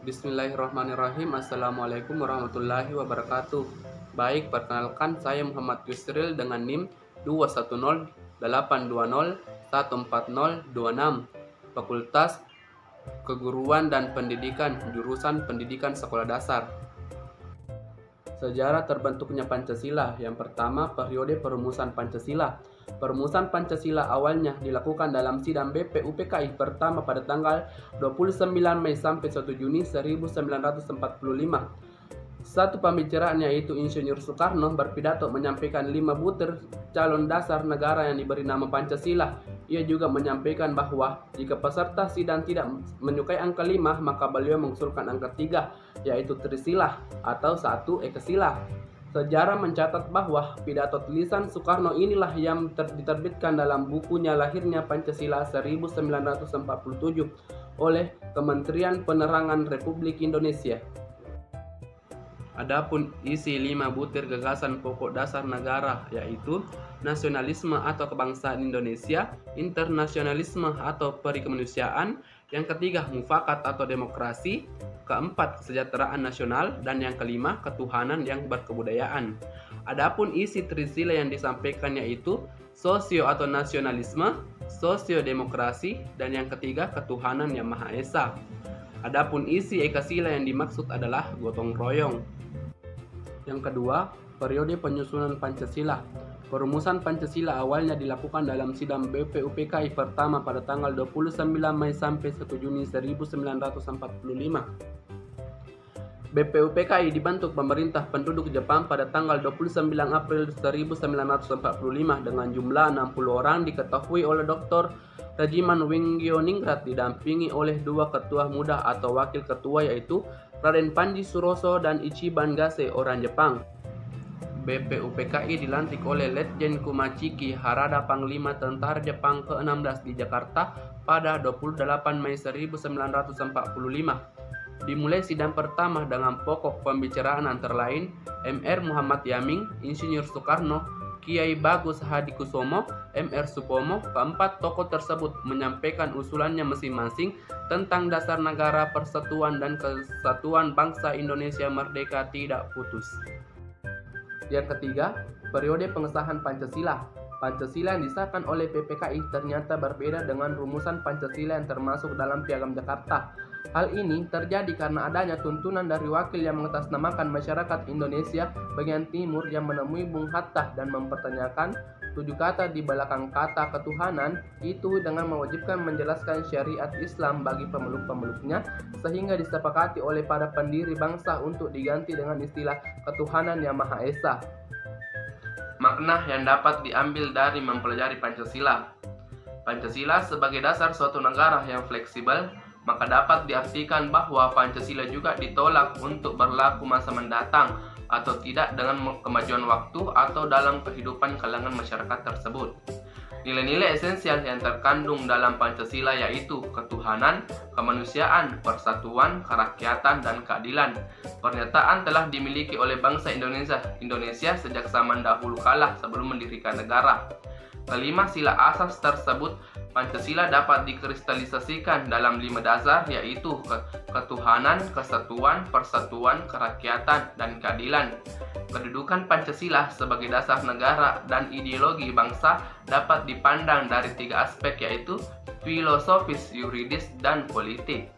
Bismillahirrahmanirrahim. Assalamualaikum warahmatullahi wabarakatuh. Baik, perkenalkan saya Muhammad Yusril dengan NIM 21082014026, Fakultas Keguruan dan Pendidikan, jurusan Pendidikan Sekolah Dasar. Sejarah terbentuknya Pancasila. Yang pertama, periode perumusan Pancasila. Perumusan Pancasila awalnya dilakukan dalam sidang BPUPKI pertama pada tanggal 29 Mei sampai 1 Juni 1945. Satu pembicaraan yaitu Insinyur Soekarno berpidato menyampaikan 5 butir calon dasar negara yang diberi nama Pancasila. Ia juga menyampaikan bahwa jika peserta sidang tidak menyukai angka 5, maka beliau mengusulkan angka 3, yaitu Trisila atau 1 Ekasila. Sejarah mencatat bahwa pidato tulisan Soekarno inilah yang diterbitkan dalam bukunya Lahirnya Pancasila 1947 oleh Kementerian Penerangan Republik Indonesia. Adapun isi 5 butir gagasan pokok dasar negara yaitu nasionalisme atau kebangsaan Indonesia, internasionalisme atau perikemanusiaan, yang ketiga mufakat atau demokrasi, keempat kesejahteraan nasional, dan yang kelima ketuhanan yang berkebudayaan. Adapun isi Trisila yang disampaikan yaitu sosio atau nasionalisme, sosiodemokrasi, dan yang ketiga ketuhanan yang Maha Esa. Adapun isi Ekasila yang dimaksud adalah gotong royong. Yang kedua, periode penyusunan Pancasila. Perumusan Pancasila awalnya dilakukan dalam sidang BPUPKI pertama pada tanggal 29 Mei sampai 1 Juni 1945. BPUPKI dibentuk pemerintah penduduk Jepang pada tanggal 29 April 1945 dengan jumlah 60 orang, diketahui oleh Dr. Rajiman Wingyo-ningrat, didampingi oleh 2 ketua muda atau wakil ketua yaitu Raden Panji Suroso dan Ichiban Gase, orang Jepang. BPUPKI dilantik oleh Letjen Kumachiki Harada, Panglima Tentara Jepang ke-16 di Jakarta pada 28 Mei 1945. Dimulai sidang pertama dengan pokok pembicaraan antara lain Mr. Muhammad Yamin, Insinyur Soekarno, Kiai Bagus Hadikusumo, Mr. Supomo. Keempat tokoh tersebut menyampaikan usulannya masing-masing tentang dasar negara, persatuan dan kesatuan bangsa Indonesia merdeka tidak putus. Yang ketiga, periode pengesahan Pancasila. Pancasila yang disahkan oleh PPKI ternyata berbeda dengan rumusan Pancasila yang termasuk dalam Piagam Jakarta. Hal ini terjadi karena adanya tuntunan dari wakil yang mengatasnamakan masyarakat Indonesia bagian timur yang menemui Bung Hatta dan mempertanyakan 7 kata di belakang kata ketuhanan itu dengan mewajibkan menjelaskan syariat Islam bagi pemeluk-pemeluknya, sehingga disepakati oleh para pendiri bangsa untuk diganti dengan istilah ketuhanan yang Maha Esa. Makna yang dapat diambil dari mempelajari Pancasila. Pancasila sebagai dasar suatu negara yang fleksibel, maka dapat diartikan bahwa Pancasila juga ditolak untuk berlaku masa mendatang atau tidak dengan kemajuan waktu atau dalam kehidupan kalangan masyarakat tersebut. Nilai-nilai esensial yang terkandung dalam Pancasila yaitu ketuhanan, kemanusiaan, persatuan, kerakyatan, dan keadilan. Pernyataan telah dimiliki oleh bangsa Indonesia sejak zaman dahulu kala sebelum mendirikan negara. Kelima sila asas tersebut Pancasila dapat dikristalisasikan dalam 5 dasar yaitu ketuhanan, kesatuan, persatuan, kerakyatan, dan keadilan. Kedudukan Pancasila sebagai dasar negara dan ideologi bangsa dapat dipandang dari 3 aspek yaitu filosofis, yuridis, dan politik.